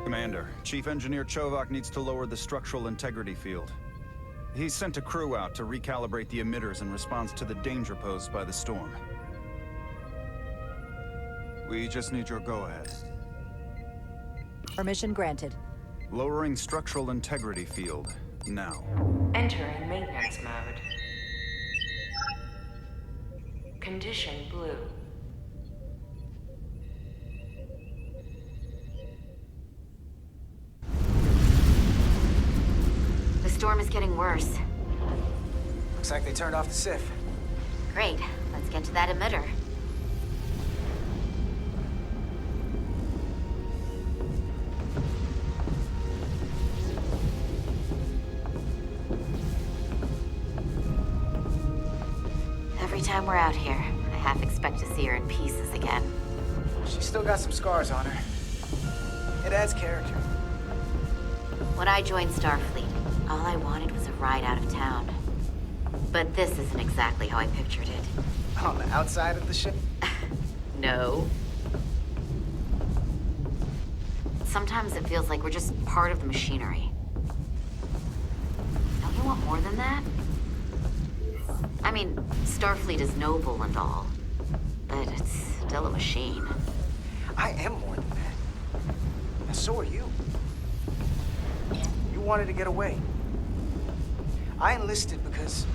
Commander, Chief Engineer Chovak needs to lower the structural integrity field. He's sent a crew out to recalibrate the emitters in response to the danger posed by the storm. We just need your go-ahead. Permission granted. Lowering structural integrity field, now. Entering maintenance mode. Condition blue. The storm is getting worse. Looks like they turned off the SIF. Great. Let's get to that emitter. Every time we're out here, I half expect to see her in pieces again. She's still got some scars on her. It adds character. When I joined Starfleet, all I wanted was a ride out of town. But this isn't exactly how I pictured it. On the outside of the ship? No. Sometimes it feels like we're just part of the machinery. Don't you want more than that? I mean, Starfleet is noble and all, but it's still a machine. I am more than that. And so are you. You wanted to get away. I enlisted because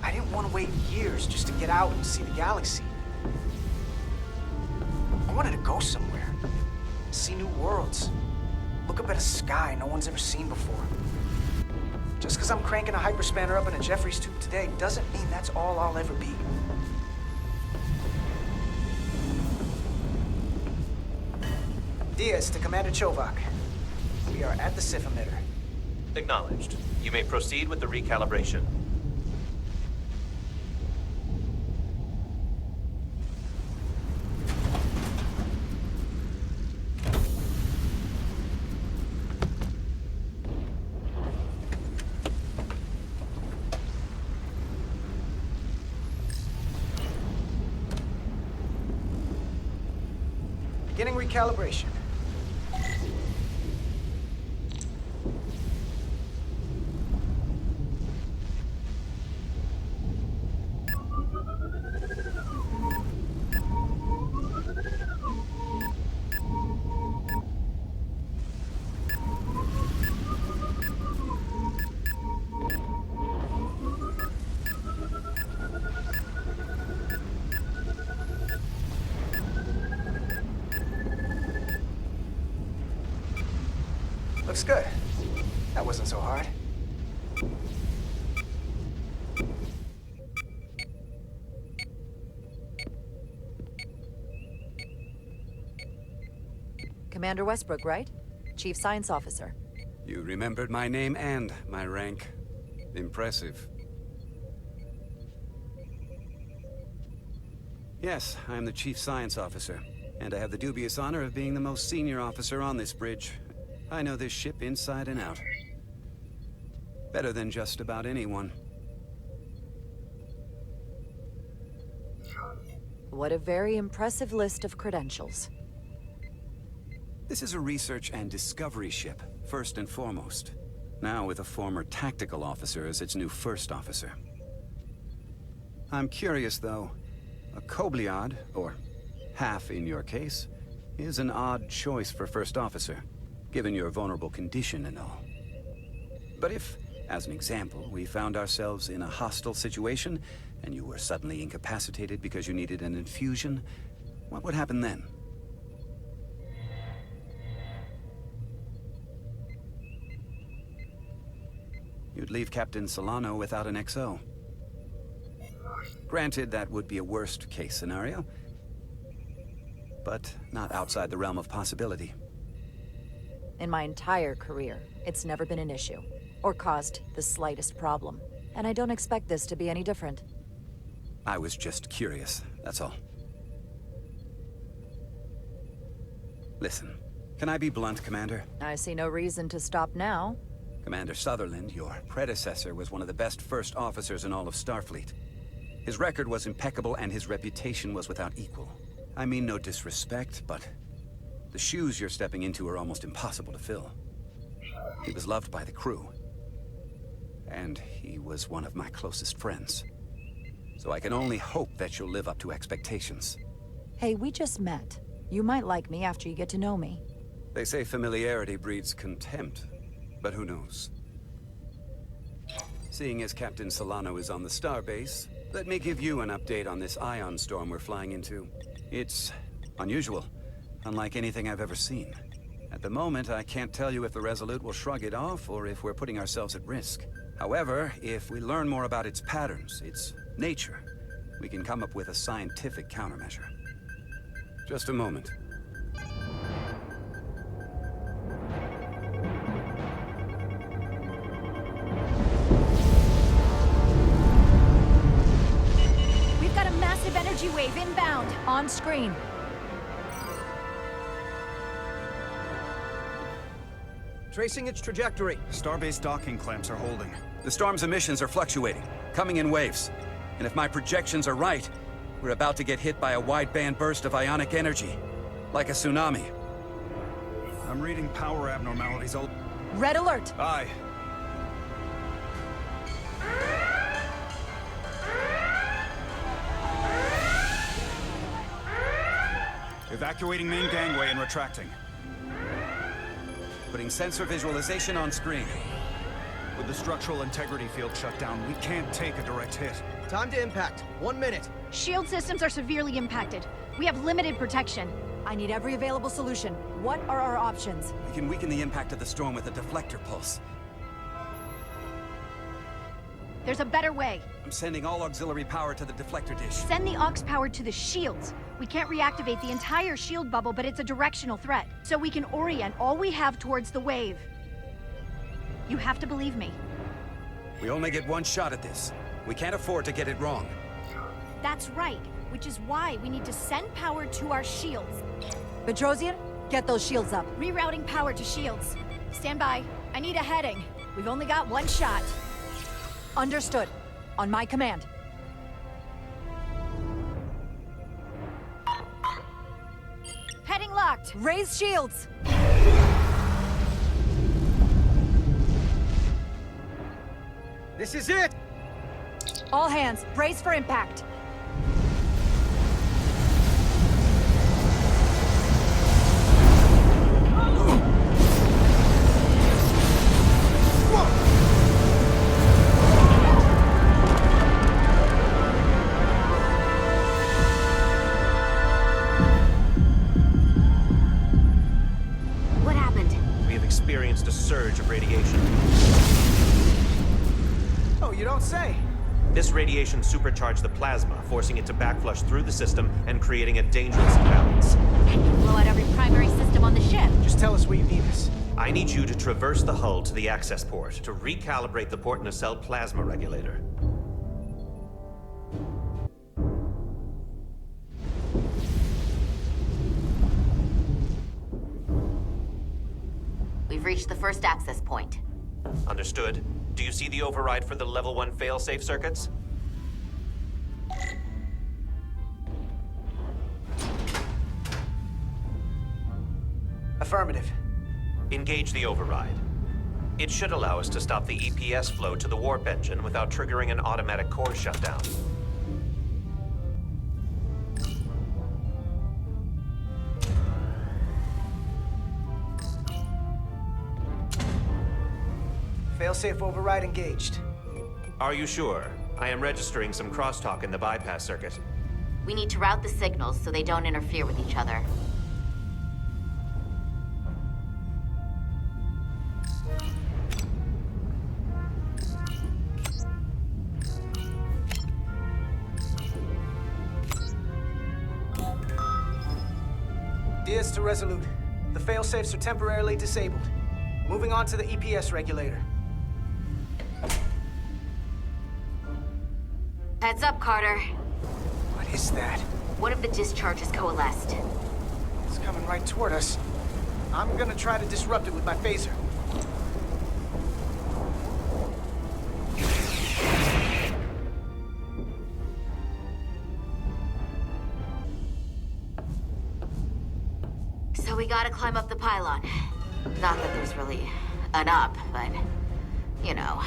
I didn't want to wait years just to get out and see the galaxy. I wanted to go somewhere, see new worlds, look up at a sky no one's ever seen before. Just because I'm cranking a hyperspanner up in a Jeffries tube today doesn't mean that's all I'll ever be. Diaz to Commander Chovak. We are at the SIF emitter. Acknowledged. You may proceed with the recalibration. Beginning recalibration. Looks good. That wasn't so hard. Commander Westbrook, right? Chief Science Officer. You remembered my name and my rank. Impressive. Yes, I'm the Chief Science Officer, and I have the dubious honor of being the most senior officer on this bridge. I know this ship inside and out. Better than just about anyone. What a very impressive list of credentials. This is a research and discovery ship, first and foremost. Now with a former tactical officer as its new first officer. I'm curious, though. A Kobliad, or half in your case, is an odd choice for first officer, given your vulnerable condition and all. But if, as an example, we found ourselves in a hostile situation, and you were suddenly incapacitated because you needed an infusion, what would happen then? You'd leave Captain Solano without an XO. Granted, that would be a worst-case scenario, but not outside the realm of possibility. In my entire career, it's never been an issue, or caused the slightest problem. And I don't expect this to be any different. I was just curious, that's all. Listen, can I be blunt, Commander? I see no reason to stop now. Commander Sutherland, your predecessor, was one of the best first officers in all of Starfleet. His record was impeccable and his reputation was without equal. I mean no disrespect, but The shoes you're stepping into are almost impossible to fill. He was loved by the crew. And he was one of my closest friends. So I can only hope that you'll live up to expectations. Hey, we just met. You might like me after you get to know me. They say familiarity breeds contempt, but who knows? Seeing as Captain Solano is on the starbase, let me give you an update on this ion storm we're flying into. It's unusual, unlike anything I've ever seen. At the moment, I can't tell you if the Resolute will shrug it off or if we're putting ourselves at risk. However, if we learn more about its patterns, its nature, we can come up with a scientific countermeasure. Just a moment. We've got a massive energy wave inbound. On screen. Tracing its trajectory. Starbase docking clamps are holding. The storm's emissions are fluctuating, coming in waves. And if my projections are right, we're about to get hit by a wideband burst of ionic energy. Like a tsunami. I'm reading power abnormalities. Red alert. Aye. Evacuating main gangway and retracting. Putting sensor visualization on screen. With the structural integrity field shut down, we can't take a direct hit. Time to impact. 1 minute. Shield systems are severely impacted. We have limited protection. I need every available solution. What are our options? We can weaken the impact of the storm with a deflector pulse. There's a better way. I'm sending all auxiliary power to the deflector dish. Send the aux power to the shields. We can't reactivate the entire shield bubble, but it's a directional threat. So we can orient all we have towards the wave. You have to believe me. We only get one shot at this. We can't afford to get it wrong. That's right, which is why we need to send power to our shields. Petrosian, get those shields up. Rerouting power to shields. Stand by. I need a heading. We've only got one shot. Understood. On my command. Heading locked. Raise shields. This is it! All hands, brace for impact. What happened? We have experienced a surge of radiation. Oh, you don't say. This radiation supercharged the plasma, forcing it to backflush through the system and creating a dangerous imbalance. And you blow out every primary system on the ship. Just tell us where you need us. I need you to traverse the hull to the access port to recalibrate the port nacelle plasma regulator. We've reached the first access point. Understood. Do you see the override for the level 1 failsafe circuits? Affirmative. Engage the override. It should allow us to stop the EPS flow to the warp engine without triggering an automatic core shutdown. Failsafe override engaged. Are you sure? I am registering some crosstalk in the bypass circuit. We need to route the signals so they don't interfere with each other. Diaz to Resolute. The failsafes are temporarily disabled. Moving on to the EPS regulator. Heads up, Carter. What is that? One of the discharges coalesced. It's coming right toward us. I'm gonna try to disrupt it with my phaser. So we gotta climb up the pylon. Not that there's really an up, but, you know.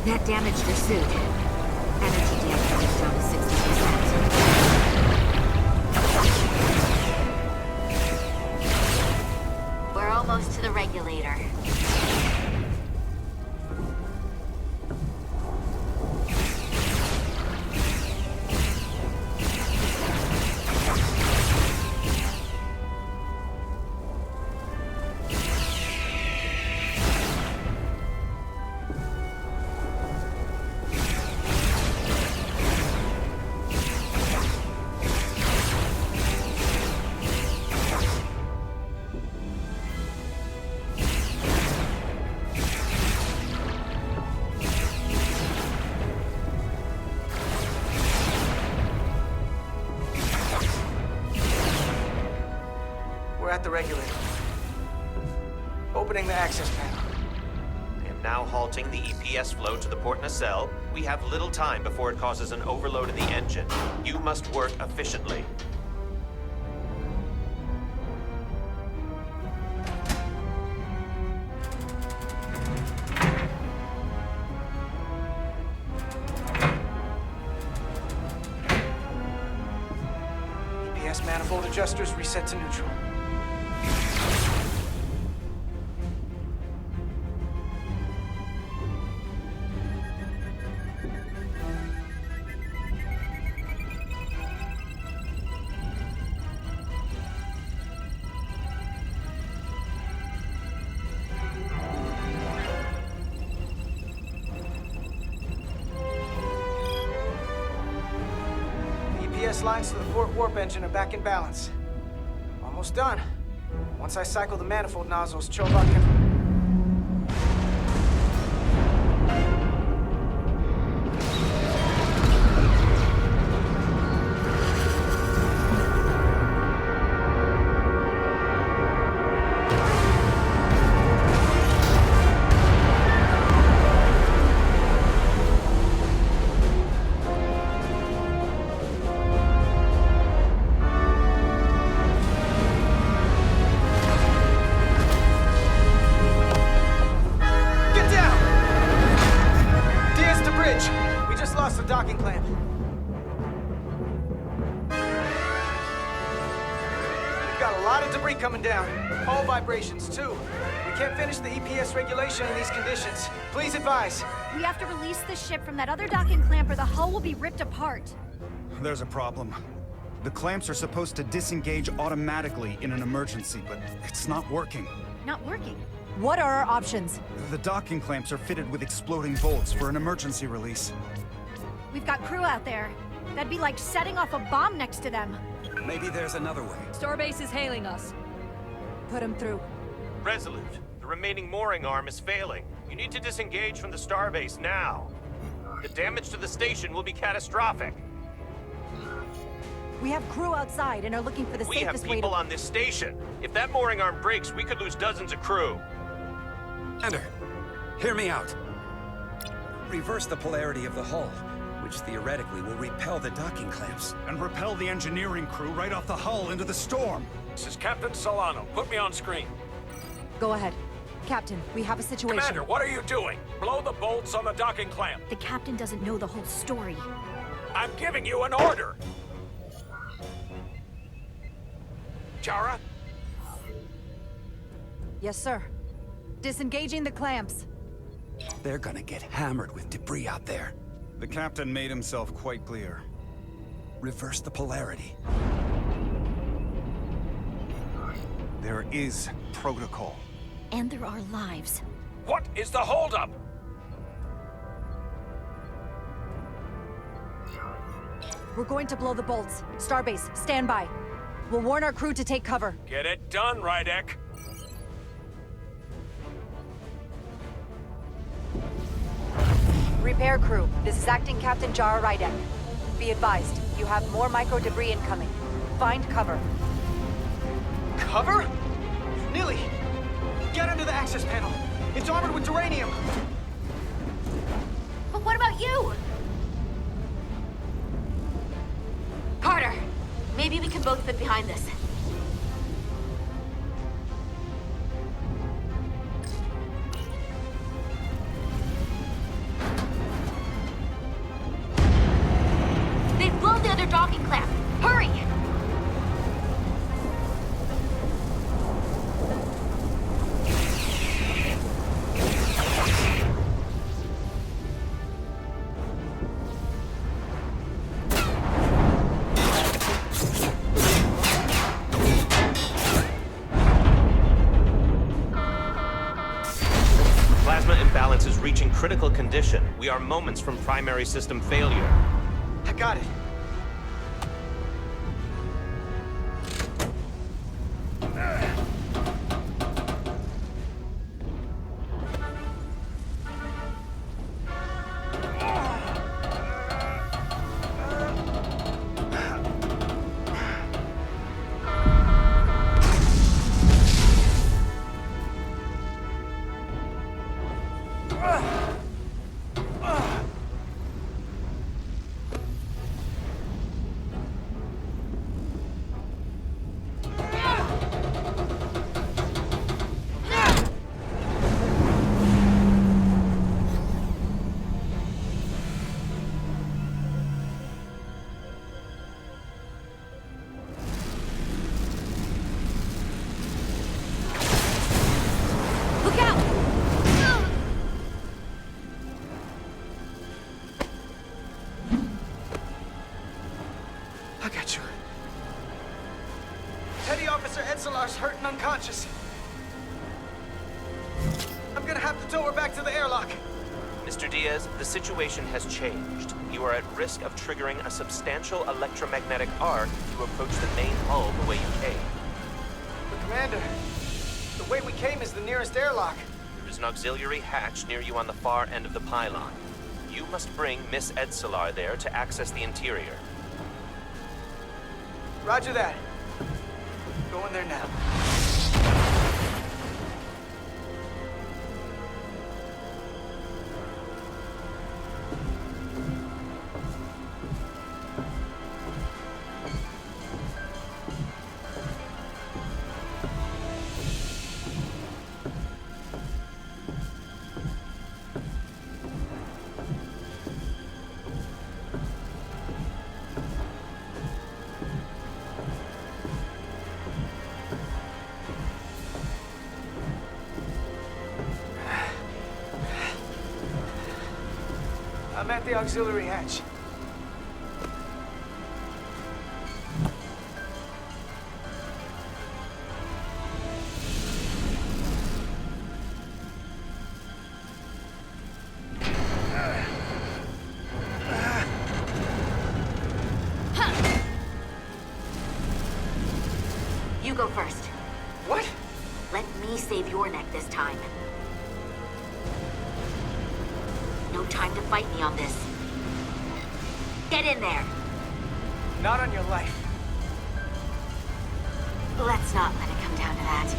That damaged her suit. Energy damage is down to 60%. We're almost to the regulator. We're at the regulator. Opening the access panel. And now halting the EPS flow to the port nacelle. We have little time before it causes an overload in the engine. You must work efficiently. EPS manifold adjusters reset to neutral. EPS lines to the port warp engine are back in balance. Almost done. Once I cycle the manifold nozzles, Chovak can... docking clamp. We've got a lot of debris coming down. Hull vibrations, too. We can't finish the EPS regulation in these conditions. Please advise. We have to release the ship from that other docking clamp or the hull will be ripped apart. There's a problem. The clamps are supposed to disengage automatically in an emergency, but it's not working. Not working? What are our options? The docking clamps are fitted with exploding bolts for an emergency release. We've got crew out there. That'd be like setting off a bomb next to them. Maybe there's another way. Starbase is hailing us. Put him through. Resolute, the remaining mooring arm is failing. You need to disengage from the starbase now. The damage to the station will be catastrophic. We have crew outside and are looking for the We have safest way to... people on this station. If that mooring arm breaks, we could lose dozens of crew. Commander, Hear me out. Reverse the polarity of the hull, which theoretically will repel the docking clamps. And repel the engineering crew right off the hull into the storm. This is Captain Solano. Put me on screen. Go ahead. Captain, we have a situation. Commander, what are you doing? Blow the bolts on the docking clamp. The captain doesn't know the whole story. I'm giving you an order. Chara? Yes, sir. Disengaging the clamps. They're gonna get hammered with debris out there. The captain made himself quite clear. Reverse the polarity. There is protocol. And there are lives. What is the holdup? We're going to blow the bolts. Starbase, stand by. We'll warn our crew to take cover. Get it done, Rydek. Repair crew, this is Acting Captain Jara Rydek. Be advised, you have more micro debris incoming. Find cover. Cover? Neely! Get under the access panel! It's armored with duranium! But what about you? Carter, maybe we can both fit behind this. They've blown the other docking clamp. Hurry! Plasma imbalance is reaching critical condition. We are moments from primary system failure. I got it. I got you. Petty Officer Edselar's hurt and unconscious. I'm gonna have to tow her back to the airlock. Mr. Diaz, the situation has changed. You are at risk of triggering a substantial electromagnetic arc if you approach the main hull the way you came. But Commander, the way we came is the nearest airlock. There is an auxiliary hatch near you on the far end of the pylon. You must bring Miss Edselar there to access the interior. Roger that. Go in there now. I'm at the auxiliary hatch. You go first. What? Let me save your neck this time. No time to fight me on this. Get in there. Not on your life. Let's not let it come down to that.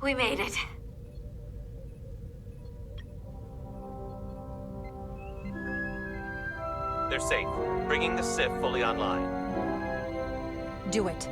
We made it. They're safe, bringing the SIF fully online. Do it.